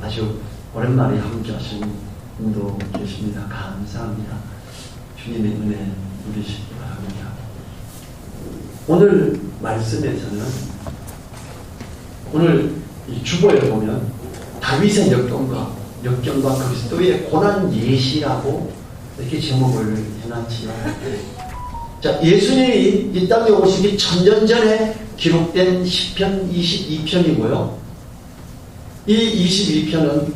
아주 오랜만에 함께 하시는 분도 계십니다. 감사합니다. 주님의 은혜 누리시기 바랍니다. 오늘 말씀에서는 오늘 이 주보에 보면 다윗의 역경과 그리스도의 고난 예시라고 이렇게 제목을 해놨지요. 자, 예수님이 이 땅에 오시기 1000년 전에 기록된 시편 22편이고요. 이 22편은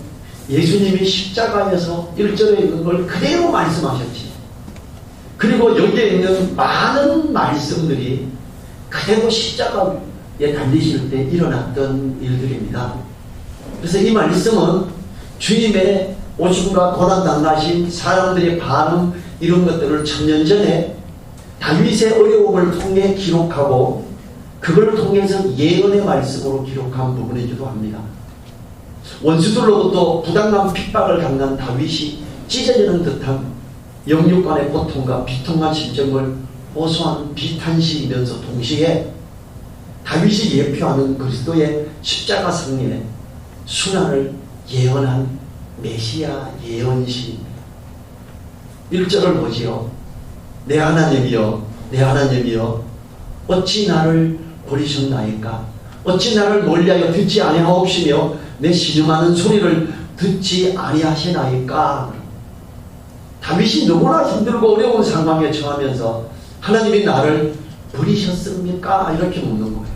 예수님이 십자가에서 1절에 있는 걸 그대로 말씀하셨지. 그리고 여기에 있는 많은 말씀들이 그대로 십자가에 달리실 때 일어났던 일들입니다. 그래서 이 말씀은 주님의 오심과 고난당하심, 사람들의 반응 이런 것들을 1000년 전에 다윗의 어려움을 통해 기록하고 그걸 통해서 예언의 말씀으로 기록한 부분이기도 합니다. 원수들로부터 부당한 핍박을 당한 다윗이 찢어지는 듯한 영육간의 고통과 비통한 심정을 호소하는 비탄식이면서 동시에 다윗이 예표하는 그리스도의 십자가 승리의 순환을 예언한 메시아 예언시입니다. 1절을 보지요. 내 하나님이여, 내 하나님이여, 어찌 나를 버리셨나이까? 어찌 나를 멀리하여 듣지 아니하옵시며 내 신음하는 소리를 듣지 아니하시나이까? 다윗이 너무나 힘들고 어려운 상황에 처하면서 하나님이 나를 버리셨습니까? 이렇게 묻는 거예요.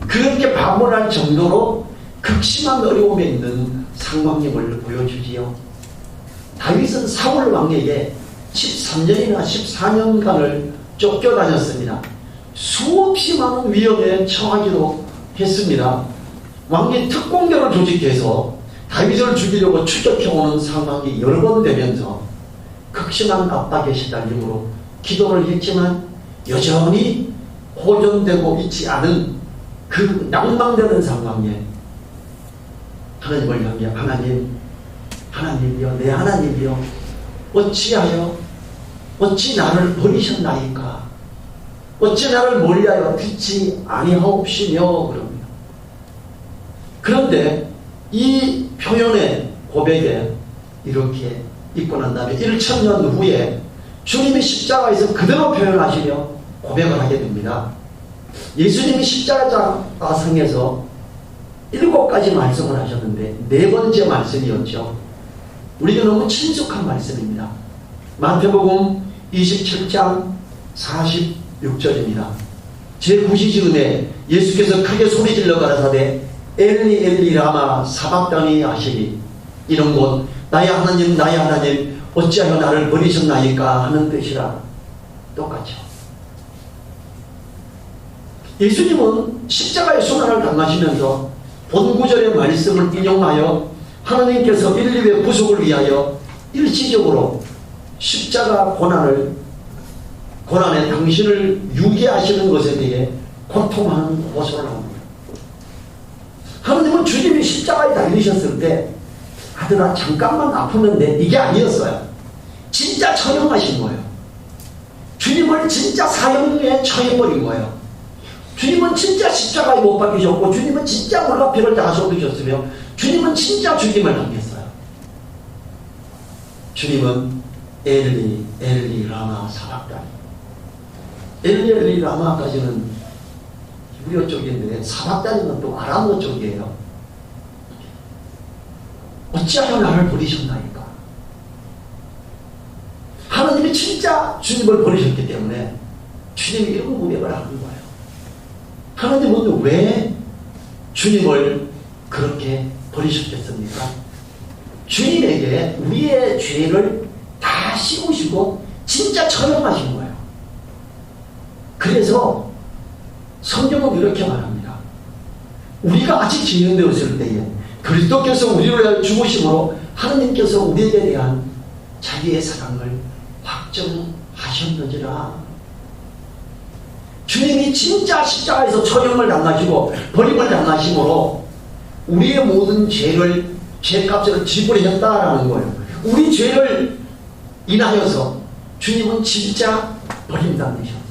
그렇게 반문할 정도로 극심한 어려움에 있는 상황임을 보여주지요. 다윗은 사울 왕에게 13년이나 14년간을 쫓겨다녔습니다. 수없이 많은 위험에 처하기도 했습니다. 왕이 특공대를 조직해서 다윗을 죽이려고 추격해오는 상황이 여러 번 되면서 극심한 압박에 시달림으로 기도를 했지만 여전히 호전되고 있지 않은 그 낭망되는 상황에 하나님을 향해 하나님이여, 내 하나님이여, 어찌 나를 버리셨나이까? 어찌 나를 멀리하여 듣지 아니하옵시며 그럽니다. 그런데 이 표현의 고백에 이렇게 있고 난 다음에 1000년 후에 주님이 십자가에서 그대로 표현하시며 고백을 하게 됩니다. 예수님이 십자가상에서 7가지 말씀을 하셨는데 4번째 말씀이었죠. 우리가 너무 친숙한 말씀입니다. 마태복음 27장 46절입니다. 제9시즈음에 예수께서 크게 소리질러 가라사대 엘리 엘리 라마 사박다니 하시니 이런 곳 나의 하나님 나의 하나님 어찌하여 나를 버리셨나이까 하는 뜻이라. 똑같죠. 예수님은 십자가의 순환을 당하시면서 본 구절의 말씀을 인용하여 하나님께서 인류의 구속을 위하여 일시적으로 십자가 고난에 당신을 유기하시는 것에 대해 고통하는 호소를 합니다. 하나님은 주님이 십자가에 달리셨을 때 아들아 잠깐만 아팠는데 이게 아니었어요. 진짜 처형하신 거예요. 주님을 진짜 사형에 처해버린 거예요. 주님은 진짜 십자가에 못 박히셨고 주님은 진짜 물가피를 다 쏟으셨으며 주님은 진짜 죽임을 당했어요. 주님은 엘리 엘리 라마 사박다니. 엘리 엘리 라마까지는 히브리어 쪽인데 사박다니는 또 아람어 쪽이에요. 어찌하여 나를 버리셨나이까? 하나님이 진짜 주님을 버리셨기 때문에 주님이 이런 고백을 하는 거예요. 하나님은 왜 주님을 그렇게 버리셨겠습니까? 주님에게 우리의 죄를 다 씌우시고 진짜 처형하신 거예요. 그래서 성경은 이렇게 말합니다. 우리가 아직 진행되었을 때에 그리스도께서 우리를 위하여 죽으심으로 하나님께서 우리에게 대한 자기의 사랑을 확정하셨느니라. 주님이 진짜 십자가에서 처형을 당하시고 버림을 당하심으로 우리의 모든 죄값을 지불하셨다라는 거예요. 우리 죄를 인하여서 주님은 진짜 버림당하셨어요.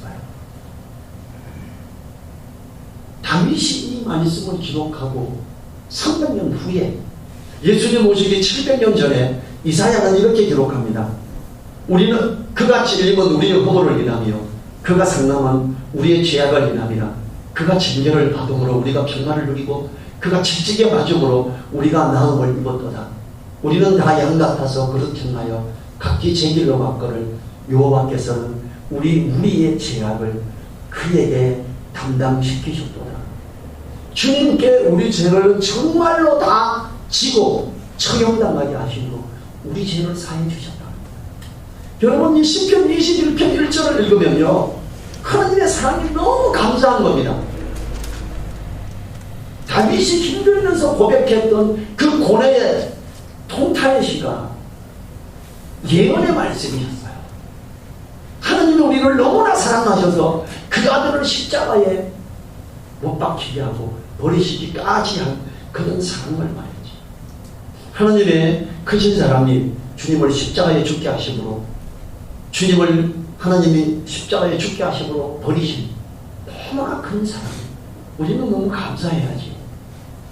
다윗이 이 말씀을 기록하고 300년 후에 예수님 오시기 700년 전에 이사야는 이렇게 기록합니다. 우리는 그가 찔림은 우리의 허물을 인하며 그가 상담은 우리의 죄악을 인하니라. 그가 징계를 받음으로 우리가 평안을 누리고 그가 채찍에 맞음으로 우리가 나음을 입었도다. 우리는 다 양 같아서 그릇 행하여 각기 제 길로 갔거늘 여호와께서는 우리의 죄악을 그에게 담당시키셨도다. 주님께 우리 죄를 정말로 다 지고 처형당하게 하시고 우리 죄를 사해 주셨다. 여러분, 이 시편 21편 1절을 읽으면요, 하나님의 사랑이 너무 감사한 겁니다. 다윗이 힘들면서 고백했던 그 고뇌의 통탄의 시가 예언의 말씀이셨어요. 하나님이 우리를 너무나 사랑하셔서 그 아들을 십자가에 못 박히게 하고 버리시기까지 한 그런 사랑을 말이지. 하나님의 크신 사랑이 주님을 십자가에 죽게 하심으로, 주님을 하나님이 십자가에 죽게 하심으로 버리신 너무나 큰 사랑, 우리는 너무 감사해야지.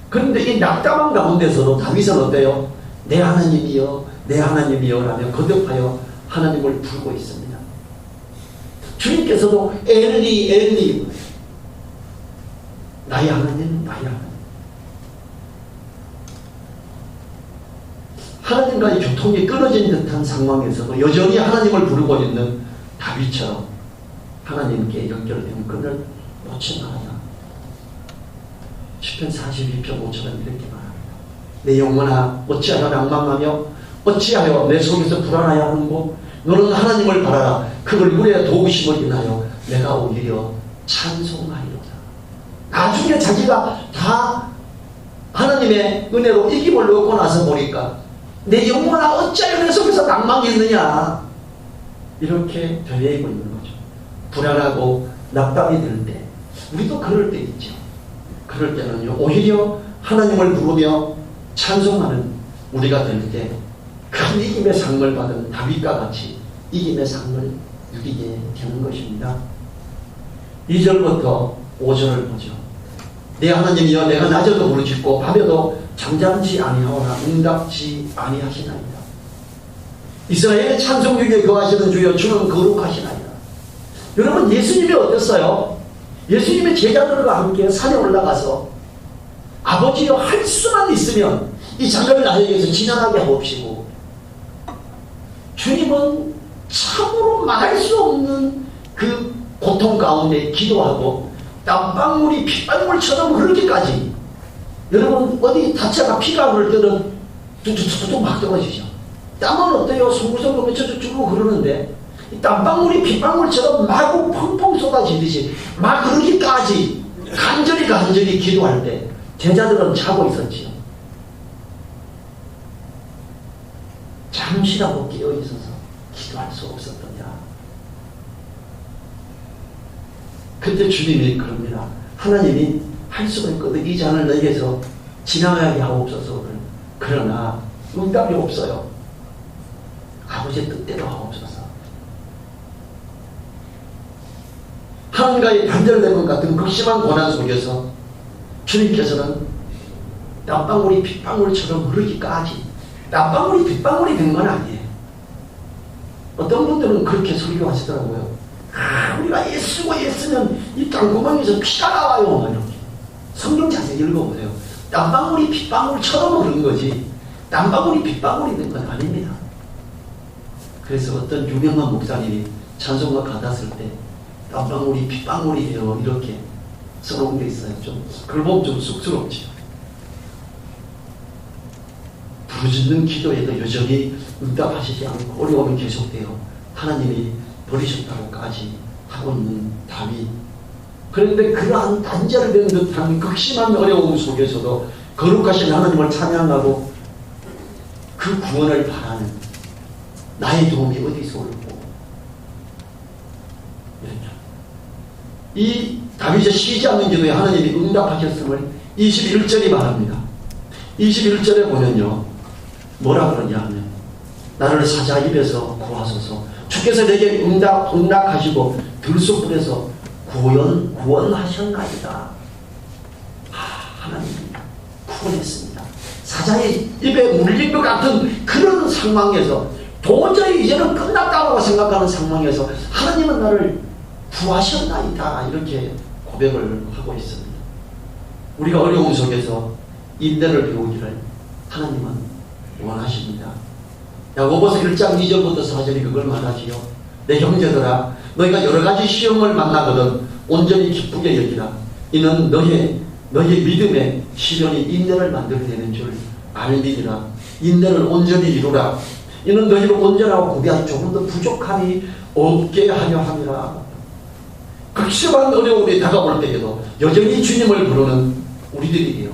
그런데 이 낙담한 가운데서도 다윗은 어때요? 내 하나님이여 내 하나님이여 라며 거듭하여 하나님을 부르고 있습니다. 주님께서도 엘리 엘리, 나의 하나님 나의 하나님. 하나님과의 교통이 끊어진 듯한 상황에서도 여전히 하나님을 부르고 있는 다윗처럼 하나님께 연결된 끈을 놓지 말아라. 시편 42편 5절은 이렇게 말합니다. 내 영혼아 어찌하여 낭망하며 어찌하여 내 속에서 불안하여 하는고, 너는 하나님을 바라라. 그 얼굴에 도우심을 인하여 내가 오히려 찬송하리로다. 나중에 자기가 다 하나님의 은혜로 이김을 얻고 나서 보니까 내 영혼아 어찌하여 내 속에서 낭망했느냐, 이렇게 되뇌이고 있는 거죠. 불안하고 낙담이 들 때, 우리도 그럴 때 있죠. 그럴 때는요, 오히려 하나님을 부르며 찬송하는 우리가 될 때 큰 이김의 상을 받은 다윗과 같이 이김의 상을 누리게 되는 것입니다. 2절부터 5절을 보죠. 내 하나님이여 내가 낮에도 부르짖고 밤에도 잠잠지 아니하오나 응답지 아니하시나이다. 이스라엘의 찬송 중에 거하시는 주여 주는 거룩하시나이다. 여러분, 예수님이 어땠어요? 예수님의 제자들과 함께 산에 올라가서 아버지여 할 수만 있으면 이 자녀를 나에게서 지나가게 하옵시고, 주님은 참으로 말할 수 없는 그 고통 가운데 기도하고 땀방울이 핏방울처럼 흐르기까지, 여러분 어디 다쳐가 피가 흐를 때는 뚝뚝뚝뚝 막 떨어지죠. 땀은 어때요? 송구송구 쭉 흐르는데 이 땀방울이 핏방울처럼 마구 펑펑 쏟아지듯이 막 흐르기까지 간절히 기도할 때 제자들은 자고 있었지요. 잠시라도 깨어있어서 기도할 수 없었더냐. 그때 주님이 그럽니다. 하나님이 할 수가 있거든. 이 잔을 너에게서 지나가게 하옵소서. 그러나 응답이 없어요. 아버지의 뜻대로 하옵소서. 하나님과의 단절된 것 같은 극심한 고난 속에서 주님께서는 땀방울이 핏방울처럼 흐르기까지, 땀방울이 핏방울이 된 건 아니에요. 어떤 분들은 그렇게 설교하시더라고요. 우리가 애쓰고 애쓰면 이 땅구멍에서 피가 나와요. 이렇게. 성경 자세히 읽어보세요. 땀방울이 핏방울처럼 흐른 거지 땀방울이 핏방울이 된 건 아닙니다. 그래서 어떤 유명한 목사님이 찬송가 받았을 때 땀방울이 핏방울이에요 이렇게 써놓은 게 있어요. 좀 그걸 보면 좀 쑥스럽죠. 부르짖는 기도에도 여전히 응답하시지 않고 어려움이 계속돼요. 하나님이 버리셨다고까지 하고 있는 다윗. 그런데 그러한 단절된 듯한 극심한 어려움 속에서도 거룩하신 하나님을 찬양하고 그 구원을 바라는 나의 도움이 어디서 올고, 이 다윗의 쉬지 않는 기도에 하나님이 응답하셨음을 21절이 말합니다. 21절에 보면요, 뭐라 그러냐 하면 나를 사자 입에서 구하소서. 주께서 내게 응답하시고 들소불에서 구원하셨나이다. 하나님이 구원했습니다. 사자 사자의 입에 물린 것 같은 그런 상황에서 도저히 이제는 끝났다고 생각하는 상황에서 하나님은 나를 구하셨나이다 이렇게 고백을 하고 있습니다. 우리가 어려움 속에서 인내를 배우기를 하나님은 원하십니다. 야고보서 1장 2절부터 4절이 그걸 말하지요. 내 형제들아 너희가 여러가지 시험을 만나거든 온전히 기쁘게 여기라. 이는 너의 믿음의 시련이 인내를 만들어내는 줄 알미니라. 인내를 온전히 이루라. 이는 너희를 온전하고 구비하여 조금 더 부족함이 없게 하려 함이라. 극심한 어려움이 다가올 때에도 여전히 주님을 부르는 우리들이에요.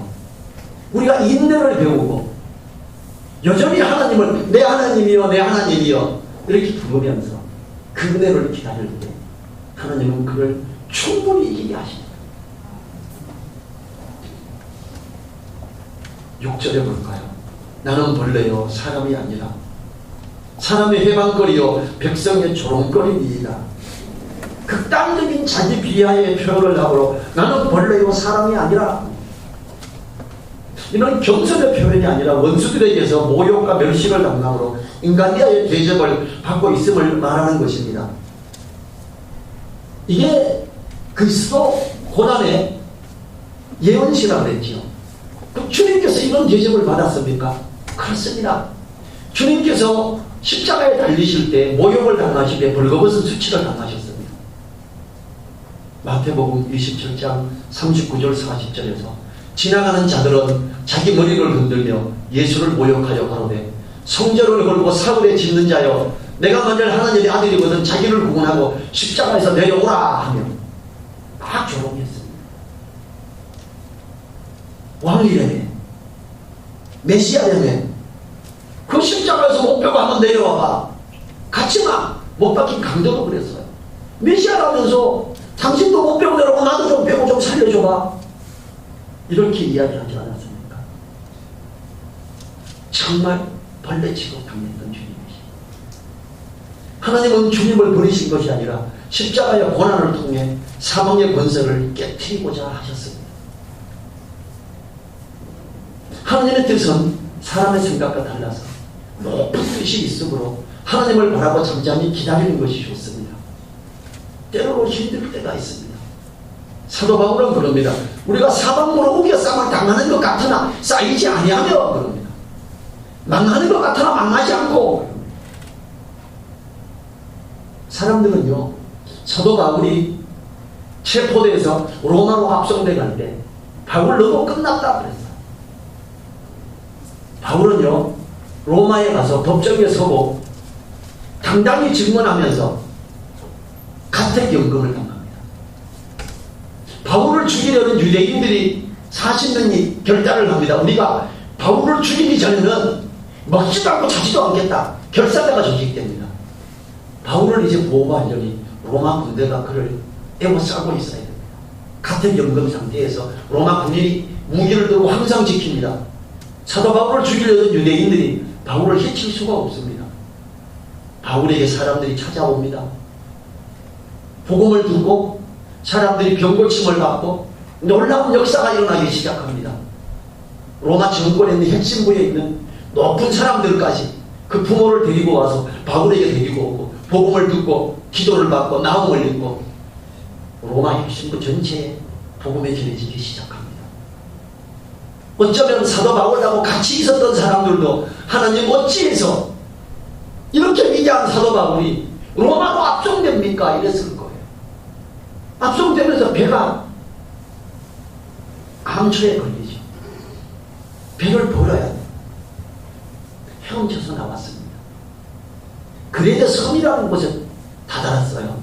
우리가 인내를 배우고 여전히 하나님을 내 하나님이여 내 하나님이여 이렇게 부르면서 그 은혜를 기다릴 때 하나님은 그를 충분히 이기게 하십니다. 6절에 볼까요? 나는 벌레요 사람이 아니라 사람의 해방거리요 백성의 조롱거리니이다. 극단적인 자기 비하의 표현을 하므로 나는 벌레요 사람이 아니라, 이는 겸손의 표현이 아니라 원수들에게서 모욕과 멸시를 당함으로 인간이야의 대접을 받고 있음을 말하는 것입니다. 이게 그리스도 고난의 예언시라고 그랬죠. 그럼 주님께서 이런 대접을 받았습니까? 그렇습니다. 주님께서 십자가에 달리실 때 모욕을 당하시되 벌거벗은 수치를 당하셨습니다. 마태복음 27장 39절 40절에서 지나가는 자들은 자기 머리를 흔들며 예수를 모욕하여 가로되 성전을 걸고 사흘에 짓는 자여 내가 만일 하나님의 아들이거든 자기를 구원하고 십자가에서 내려오라 하며 막 조롱했습니다. 왕이라며 메시아라며 그 십자가에서 못 빼고 한번 내려와봐. 같이만 못 박힌 강도도 그랬어요. 메시아라면서 당신도 못 빼고 내려오고 나도 좀 빼고 좀 살려줘봐. 이렇게 이야기하지 않았습니까? 정말 벌레 취급 당했던 주님이십니다. 하나님은 주님을 버리신 것이 아니라 십자가의 고난을 통해 사망의 권세를 깨트리고자 하셨습니다. 하나님의 뜻은 사람의 생각과 달라서 높은 뜻이 있으므로 하나님을 바라고 잠잠히 기다리는 것이 좋습니다. 때로는 힘들 때가 있습니다. 사도 바울은 그럽니다. 우리가 사방으로 우겨싸고 당하는 것 같으나 쌓이지 아니하며 그럽니다. 망하는 것 같으나 망하지 않고. 사람들은요, 사도 바울이 체포돼서 로마로 압송돼 갈 때 바울 너도 끝났다 그랬어요. 바울은요, 로마에 가서 법정에 서고 당당히 증언하면서 가택연금을 당합니다. 바울을 죽이려는 유대인들이 40명이 결단을 합니다. 우리가 바울을 죽이기 전에는 먹지도 않고 자지도 않겠다. 결사대가 조직됩니다. 바울을 이제 보호하려니 로마 군대가 그를 에워싸고 있어야 됩니다. 가택연금 상태에서 로마 군인이 무기를 들고 항상 지킵니다. 사도 바울을 죽이려는 유대인들이 바울을 해칠 수가 없습니다. 바울에게 사람들이 찾아옵니다. 복음을 듣고 사람들이 병고침을 받고 놀라운 역사가 일어나기 시작합니다. 로마 정권에 있는 핵심부에 있는 높은 사람들까지 그 부모를 데리고 와서 바울에게 데리고 오고 복음을 듣고 기도를 받고 나음을 읽고 로마 핵심부 전체에 복음이 전해지기 시작합니다. 어쩌면 사도 바울하고 같이 있었던 사람들도 하나님 어찌해서 이렇게 위대한 사도 바울이 로마로 압송됩니까? 이랬을 거예요. 압송되면서 배가 암초에 걸리죠. 배를 벌어야 돼요. 헤엄쳐서 나왔습니다. 그레데 섬이라는 곳에 다다랐어요.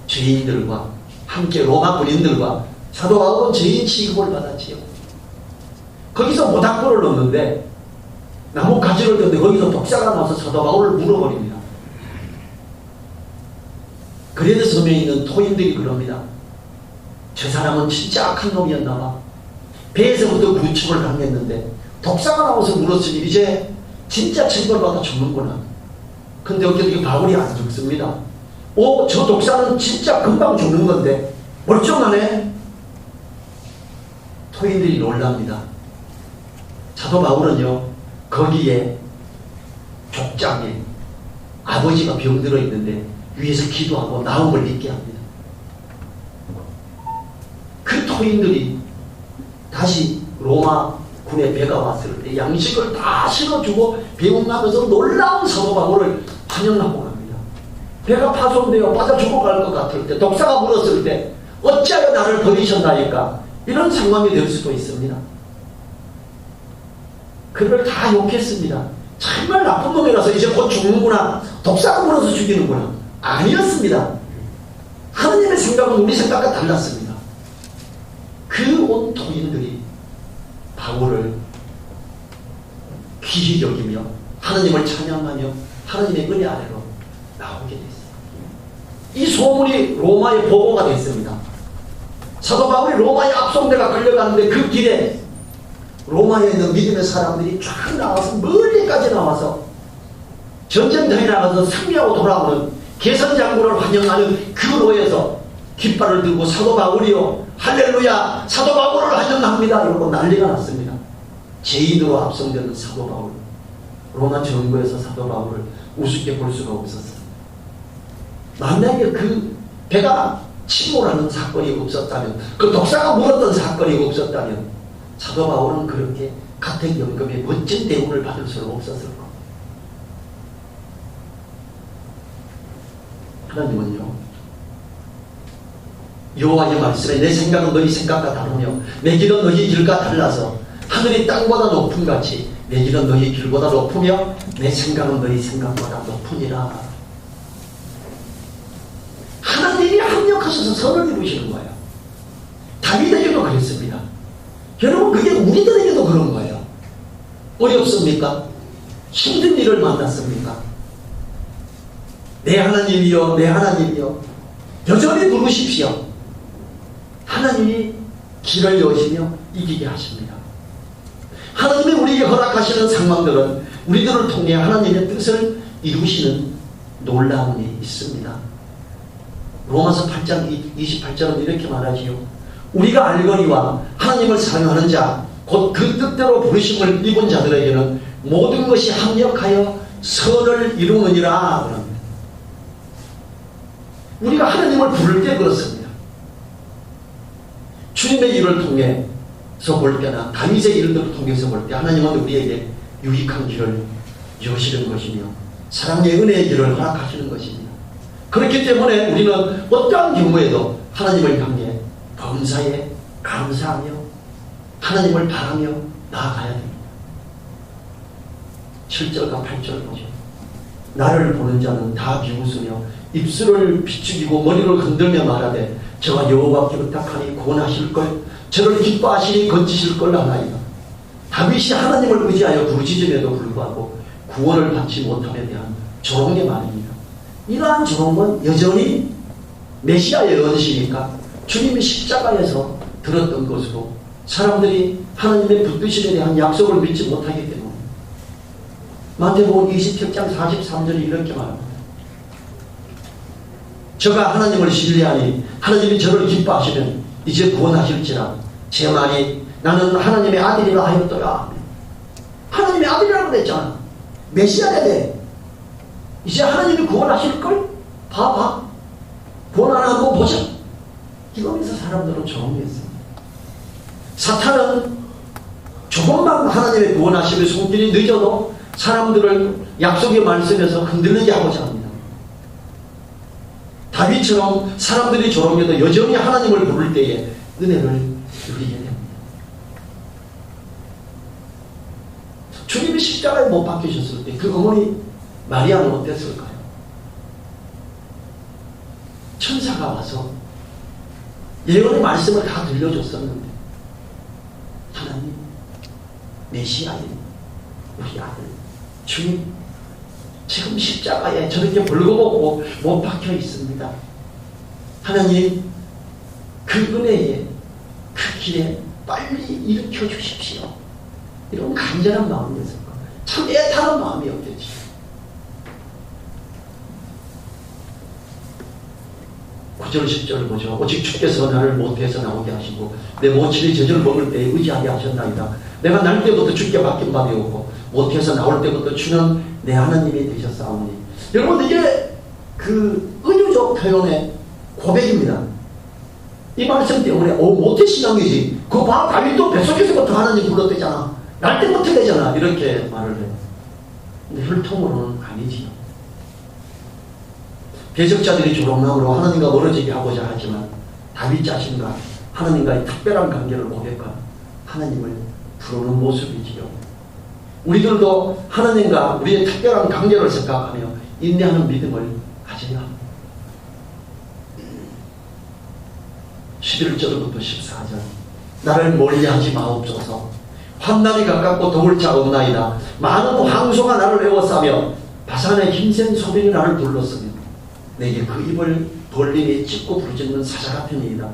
죄인들과 함께 로마 군인들과 사도 바울은 죄인 취급을 받았지요. 거기서 모닥불을 넣는데 나무 가지를 던데 거기서 독사가 나와서 사도 바울을 물어버립니다. 그레데 섬에 있는 토인들이 그럽니다. 저 사람은 진짜 악한 놈이었나 봐. 배에서부터 구축을 당했는데 독사가 나와서 물었으니 이제 진짜 처벌받아 죽는구나. 근데 어떻게 바울이 안 죽습니다. 저 독사는 진짜 금방 죽는 건데 멀쩡하네. 토인들이 놀랍니다. 사도 바울은요, 거기에 족장에 아버지가 병들어 있는데 위에서 기도하고 나음을 잊게 합니다. 그 토인들이 다시 로마 군의 배가 왔을 때 양식을 다 실어주고 배웅하면서 놀라운 사도 바울을 환영하고 갑니다. 배가 파손되어 빠져 죽어갈 것 같을 때, 독사가 물었을 때 어찌하여 나를 버리셨나이까, 이런 상황이 될 수도 있습니다. 그를 다 욕했습니다. 정말 나쁜 놈이라서 이제 곧 죽는구나, 독사가 물어서 죽이는구나. 아니었습니다. 하나님의 생각은 우리 생각과 달랐습니다. 그 온 토인들이 바울을 귀히 여기며 하나님을 찬양하며 하나님의 은혜 아래로 나오게 됐습니다. 이 소문이 로마에 보고가 됐습니다. 사도 바울이 로마에 압송대가 끌려가는데 그 길에 로마에 있는 믿음의 사람들이 쫙 나와서, 멀리까지 나와서 전쟁터에 나가서 승리하고 돌아오는 개선장군을 환영하는 그 로에서 깃발을 들고 사도 바울이요, 할렐루야, 사도 바울을 환영합니다, 이러고 난리가 났습니다. 죄인으로 압송되는 사도 바울, 로마 정부에서 사도 바울을 우습게 볼 수가 없었어요. 만약에 그 배가 침몰하는 사건이 없었다면, 그 독사가 물었던 사건이 없었다면 사도 바울은 그렇게 같은 연금에 멋진 대우를 받을 수는 없었을 겁니다. 하나님은요, 여호와의 말씀에 내 생각은 너희 생각과 다르며 내 길은 너희 길과 달라서 하늘이 땅보다 높은 같이 내 길은 너희 길보다 높으며 내 생각은 너희 생각보다 높으니라. 하나님이 합력하셔서 선을 이루시는 거예요. 다윗에게도 그랬습니다. 여러분, 그게 우리들에게도 그런 거예요. 어렵습니까? 힘든 일을 만났습니까? 내 하나님이여, 내 하나님이여, 여전히 부르십시오. 하나님이 길을 여시며 이기게 하십니다. 하나님이 우리에게 허락하시는 상황들은 우리들을 통해 하나님의 뜻을 이루시는 놀라움이 있습니다. 로마서 8장 28절은 이렇게 말하지요. 우리가 알거니와 하나님을 사랑하는 자, 곧 그 뜻대로 부르심을 입은 자들에게는 모든 것이 합력하여 선을 이루느니라. 그럽니다. 우리가 하나님을 부를 때 그렇습니다. 주님의 일을 통해서 볼 때나 다윗의 일들을 통해서 볼 때 하나님은 우리에게 유익한 길을 여시는 것이며 사랑의 은혜의 길을 허락하시는 것입니다. 그렇기 때문에 우리는 어떠한 경우에도 하나님을 향해 범사에 감사하며 하나님을 바라며 나아가야 됩니다. 7절과 8절 보죠. 나를 보는 자는 다 비웃으며 입술을 비추기고 머리를 흔들며 말하되 저가 여호와께 부탁하니 구원하실걸, 저를 기뻐하시니 건지실걸 하나이다. 다윗이 하나님을 의지하여 부르짖음에도 불구하고 구원을 받지 못함에 대한 조롱의 말입니다. 이러한 조롱은 여전히 메시아의 언시니까 주님이 십자가에서 들었던 것으로 사람들이 하나님의 붙드심에 대한 약속을 믿지 못하기 때문에 마태복음 27장 43절이 이렇게 말합니다. 저가 하나님을 신뢰하니 하나님이 저를 기뻐하시면 이제 구원하실지라 제 말이 나는 하나님의 아들이라 하였더라. 하나님의 아들이라고 그랬잖아. 메시아래. 이제 하나님이 구원하실걸? 봐봐. 구원하나 한번 보자. 이러면서 사람들은 조롱했습니다. 사탄은 조금만 하나님의 구원하심의 손길이 늦어도 사람들을 약속의 말씀에서 흔들리게 하고자 합니다. 다윗처럼 사람들이 조롱해도 여전히 하나님을 부를 때에 은혜를 누리게 됩니다. 주님이 십자가에 못 박히셨을 때 그 어머니 마리아는 어땠을까요? 천사가 와서 예언의 말씀을 다 들려줬었는데 하나님, 메시아인 우리 아들 주님 지금 십자가에 저렇게 벌거벗고 못 박혀 있습니다. 하나님, 그 은혜에 그 길에 빨리 일으켜 주십시오. 이런 간절한 마음이었을 거예요. 참 애타는 마음이었겠지. 9절 10절 보죠. 오직 주께서 나를 모태에서 나오게 하시고 내 모친이 젖을 먹을 때에 의지하게 하셨나이다. 내가 날 때부터 주께 맡긴 바 되었고 모태에서 나올 때부터 주는 내 하나님이 되셨사오니. 여러분 이게 그 은유적 표현의 고백입니다. 이 말씀 때문에 모태 신앙이지. 그거 봐, 다윗도 뱃속에서부터 하나님 불렀대잖아. 날 때부터 되잖아. 이렇게 말을 해요. 근데 혈통으로는 아니지요. 배적자들이 조롱함으로 하나님과 멀어지게 하고자 하지만 다윗 자신과 하나님과의 특별한 관계를 고백한 하나님을 부르는 모습이지요. 우리들도 하나님과 우리의 특별한 관계를 생각하며 인내하는 믿음을 가져야 합니다. 11절부터 14절 나를 멀리하지 마옵소서. 환난이 가깝고 도울 자 없나이다. 많은 황소가 나를 에워싸며 바산의 힘센 소변이 나를 둘렀으며 내게 그 입을 벌림이 찢고 부르짖는 사자 같으니이다.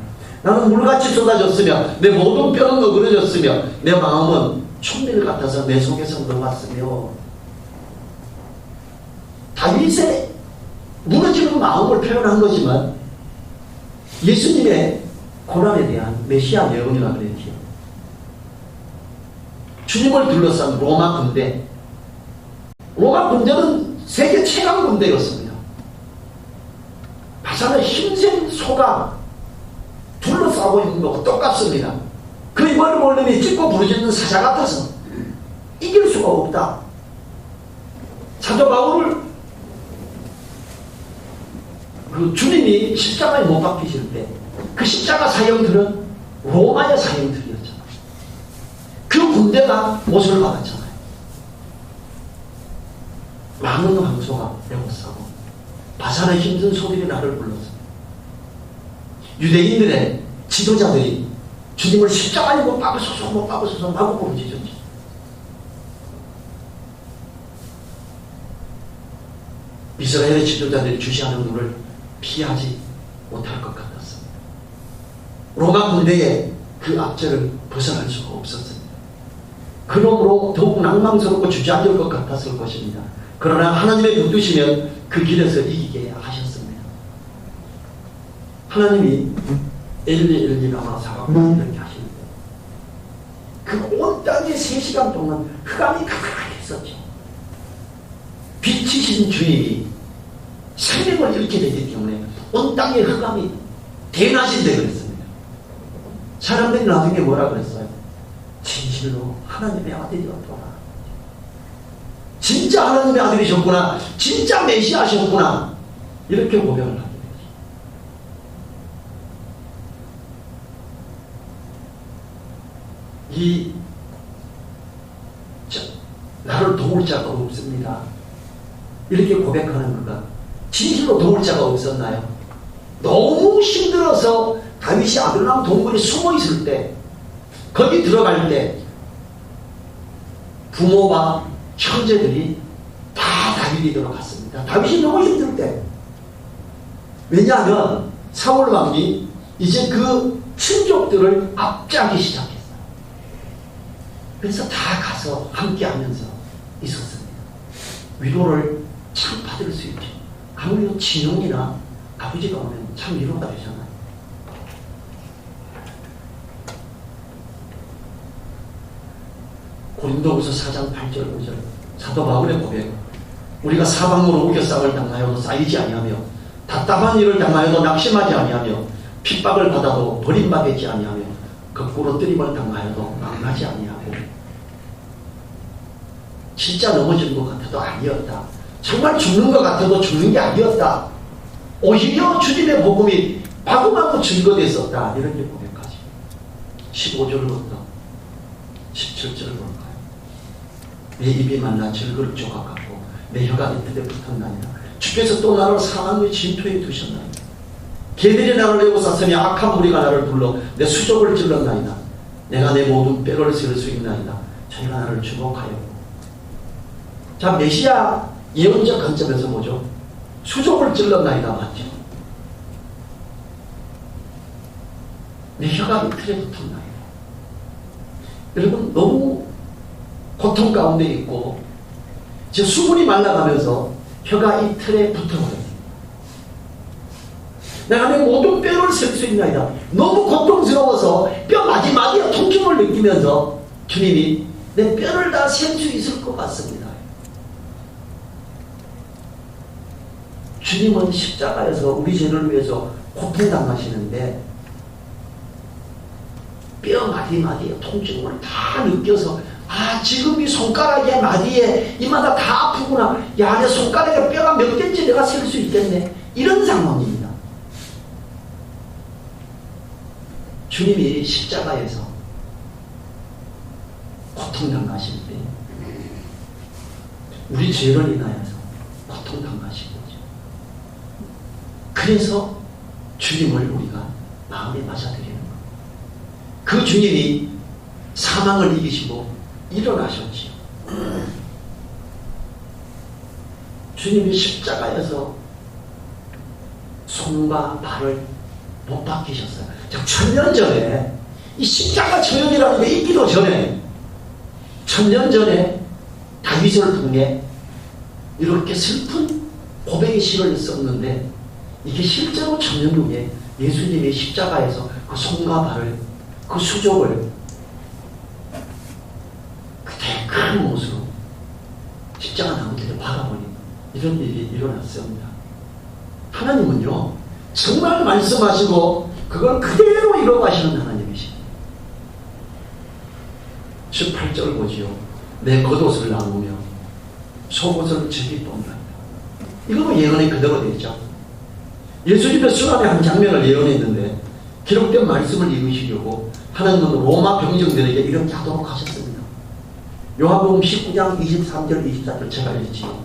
나는 물같이 쏟아졌으며 내 모든 뼈는 어그러졌으며 내 마음은 촛밀 같아서 내 속에서 녹았으며. 다윗의 무너지는 마음을 표현한 거지만 예수님의 고난에 대한 메시아 예언이라 그랬지요. 주님을 둘러싼 로마 군대. 로마 군대는 세계 최강 군대였습니다. 바산의 힘센 소가 둘러싸고 있는 것과 똑같습니다. 그 입을 벌림이 찢고 부르짖는 사자 같아서 이길 수가 없다. 사도 바울을 그 주님이 십자가에 못 박히실 때 그 십자가 사형들은 로마의 사형들이었잖아요. 그 군대가 못을 박았잖아요. 많은 황소가 에워싸고 바산의 힘든 소들이 나를 불렀어요. 유대인들의 지도자들이 주님을 십자가에 못 박으소서 못 박으소서 마구 부르짖었지. 이스라엘의 지도자들이 주시하는 눈을 피하지 못할 것 같았습니다. 로마 군대의 그 압제를 벗어날 수가 없었습니다. 그러므로 더욱 낭망스럽고 주저앉을 것 같았을 것입니다. 그러나 하나님의 붙드시면 그 길에서 이기게 하셨습니다. 하나님이 엘리라마 사박과 이렇게 하시는데 그 온 땅에 3시간 동안 흑암이 가득했었죠. 빛이신 주님이 생명을 잃게 되기 때문에 온 땅에 흑암이 대낮인데 그랬습니다. 사람들이 나중에 뭐라 그랬어요? 진실로 하나님의 아들이었구나. 진짜 하나님의 아들이셨구나. 진짜 메시아셨구나. 이렇게 고백을 하게 되죠. 나를 도울 자가 없습니다. 이렇게 고백하는 거가 진실로 도울 자가 없었나요? 너무 힘들어서 다윗이 아둘람 동굴에 숨어 있을 때, 거기 들어갈 때 부모와 형제들이 다 다윗이 들어갔습니다. 다윗이 너무 힘들 때. 왜냐하면 사울 왕이 이제 그 친족들을 압제하기 시작했어요. 그래서 다 가서 함께 하면서 있었습니다. 위로를 참 받을 수 있죠. 아무래도 친형이나 아버지가 오면 참 위로가 되잖아요. 고린도후서 4장 8절 9절 사도 바울의 고백. 우리가 사방으로 우겨싸움을 당하여도 쌓이지 아니하며 답답한 일을 당하여도 낙심하지 아니하며 핍박을 받아도 버림받지 아니하며 거꾸로 뜨림을 당하여도 망하지 아니하고. 진짜 넘어진 것 같아도 아니었다. 정말 죽는 것 같아도 죽는 게 아니었다. 오히려 주님의 복음이 마구마구 증거됐었다. 이렇게 고백하죠. 15절부터 17절을 볼까요? 내 입이 만나 질그릇 조각 같고 내 혀가 내 뜰에 붙었나이다. 주께서 또 나를 상한 진토에 두셨나이다. 개들이 나를 에워쌌으며 악한 무리가 나를 불러 내 수족을 찔렀나이다. 내가 내 모든 뼈를 쓸 수 있나이다. 저희가 나를 주목하였고. 자, 메시아 예언적 관점에서 보죠. 수족을 찔렀나이다 맞죠? 내 혀가 이 틀에 붙었나이다. 여러분 너무 고통 가운데 있고 제 수분이 말라가면서 혀가 이 틀에 붙어버려요. 내가 내 모든 뼈를 셀 수 있나이다. 너무 고통스러워서 뼈 마디마디에 통증을 느끼면서 주님이 내 뼈를 다 셀 수 있을 것 같습니다. 주님은 십자가에서 우리 죄를 위해서 고통당하시는데 뼈 마디마디에 통증을 다 느껴서 지금 이 손가락에 마디에 이마다 다 아프구나. 야, 내 손가락에 뼈가 몇 개인지 내가 셀 수 있겠네. 이런 상황입니다. 주님이 십자가에서 고통당하실 때 우리 죄를 인하여서 고통당하신 거죠. 그래서 주님을 우리가 마음에 맞아들이는 거예요. 그 주님이 사망을 이기시고 일어나셨지요. 주님이 십자가에서 손과 발을 못 박히셨어요. 1000년 전에 이 십자가 처형이라는 게 있기도 전에 1000년 전에 다윗을 통해 이렇게 슬픈 고백의 시를 썼는데 이게 실제로 1000년 후에 예수님이 십자가에서 그 손과 발을 그 수족을 그때 큰 못으로 십자가 나무들에 박아버린 이런 일이 일어났습니다. 하나님은요 정말 말씀하시고 그걸 그대로 이루어가시는 하나님이십니다. 18절 보지요. 내 겉옷을 나누며 속옷을 제비 뽑는다. 이거 예언이 그대로 되죠. 예수님의 순환의 한 장면을 예언했는데 기록된 말씀을 이루시려고 하나님은 로마 병정들에게 이렇게 하도록 하셨습니다. 요한복음 19장 23절 24절 제가 읽지요.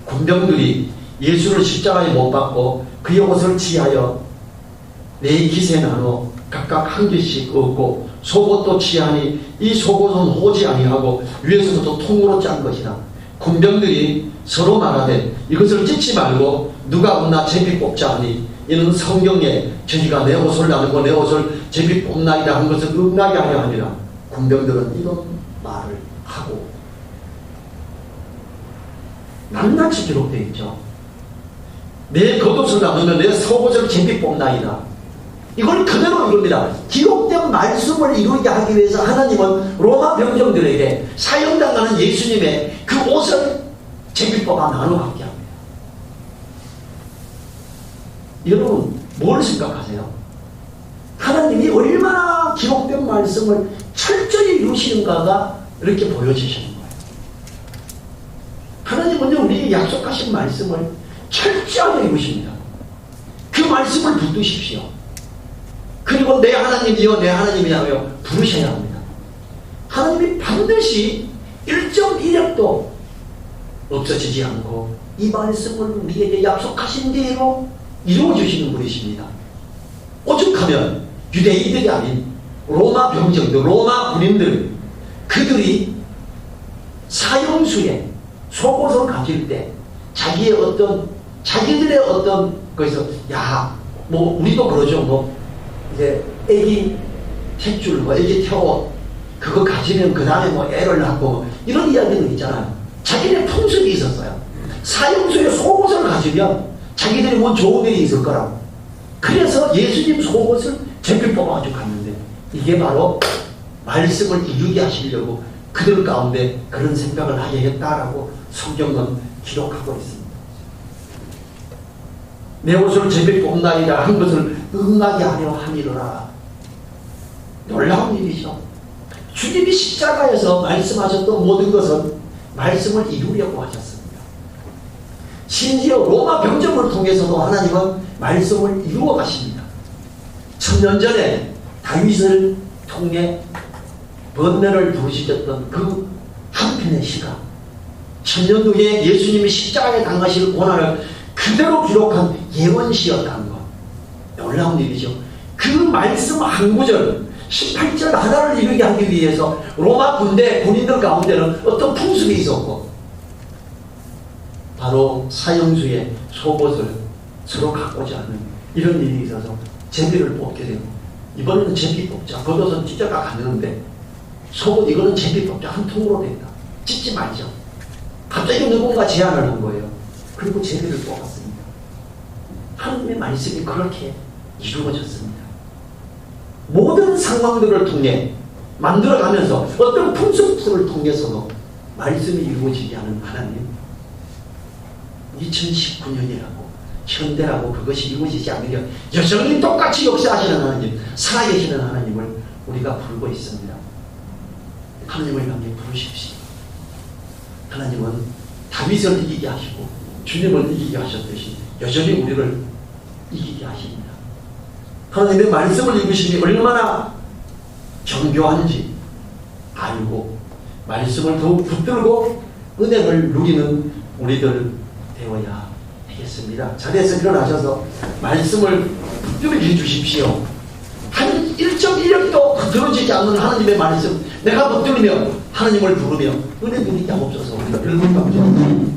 군병들이 예수를 십자가에 못 박고 그의 옷을 취하여 네 깃에 나눠 각각 한 개씩 얻고 속옷도 취하니 이 속옷은 호지 아니하고 위에서부터 통으로 짠 것이라. 군병들이 서로 말하되 이것을 찢지 말고 누가 없나 제비 뽑자 하니 이는 성경에 저희가 내 옷을 나누고 내 옷을 제비 뽑나이다 한 것을 응하게 하려 하니라. 군병들은 이런 말을 하고 낱낱이 기록되어 있죠. 내 겉옷을 나누면 내 속옷을 제비 뽑나이다. 이걸 그대로 이룹니다. 기록된 말씀을 이루게 하기 위해서 하나님은 로마 병정들에게 사형당하는 예수님의 그 옷을 제비 뽑아 나눠 갖게 합니다. 여러분 뭘 생각하세요? 하나님이 얼마나 기록된 말씀을 철저히 이루시는가가 이렇게 보여지시는 거예요. 하나님은요 우리에게 약속하신 말씀을 철저하게 이루십니다. 그 말씀을 붙드십시오. 그리고 내 하나님이여 내 하나님이라며 부르셔야 합니다. 하나님이 반드시 1.1획도 없어지지 않고 이 말씀을 우리에게 약속하신 대로 이루어주시는 분이십니다. 오죽하면 유대인들이 아닌 로마 병정들, 로마 군인들 그들이 사형수에 속옷을 가질 때 자기들의 어떤 거에서 뭐 우리도 그러죠. 뭐 이제 애기 탯줄, 뭐 애기 태워 그거 가지면 그 다음에 뭐 애를 낳고 이런 이야기도 있잖아요. 자기네 풍습이 있었어요. 사형수에 속옷을 가지면 자기들이 뭐 좋은 일이 있을 거라고. 그래서 예수님 속옷을 제비 뽑아가지고 갔는데 이게 바로 말씀을 이루게 하시려고 그들 가운데 그런 생각을 하게 했다라고 성경은 기록하고 있습니다. 내 옷을 제비 뽑나이다 한 것을 응하게 하려 함이로라. 놀라운 일이죠. 주님이 십자가에서 말씀하셨던 모든 것은 말씀을 이루려고 하셨습니다. 심지어 로마 병정을 통해서도 하나님은 말씀을 이루어 가십니다. 1000년 전에 다윗을 통해 번뇌를 부르시켰던 그 한편의 시가 1000년 후에 예수님이 십자가에 당하실 고난을 그대로 기록한 예언시였다는 것. 놀라운 일이죠. 그 말씀 한 구절 18절 하나를 이루게 하기 위해서 로마 군대 군인들 가운데는 어떤 풍습이 있었고 바로 사형수의 속옷을 서로 갖고자 하는 이런 일이 있어서 제비를 뽑게 되고 이번에는 제비 뽑자. 겉옷은 찢어가 가능한데 속옷 이거는 제비 뽑자. 한 통으로 된다. 찢지 말죠. 갑자기 누군가 제안을 한 거예요. 그리고 제비를 뽑았습니다. 하나님의 말씀이 그렇게 이루어졌습니다. 모든 상황들을 통해 만들어가면서 어떤 풍속들을 통해서도 말씀이 이루어지지 않은 하나님, 2019년이라고 현대라고 그것이 이루어지지 않으려 여전히 똑같이 역사하시는 하나님, 살아계시는 하나님을 우리가 부르고 있습니다. 하나님을 향해 부르십시오. 하나님은 다윗을 이기게 하시고 주님을 이기게 하셨듯이 여전히 우리를 이기게 하십니다. 하나님의 말씀을 읽으시니 얼마나 정교한지 알고 말씀을 더욱 붙들고 은혜를 누리는 우리들 되어야 되겠습니다. 자리에서 일어나셔서 말씀을 붙들게 해주십시오. 한 1.1력도 들어지지 않는 하나님의 말씀 내가 붙들며 하나님을 부르며 은혜 누리게 하옵소서. 우리가 읽을 감정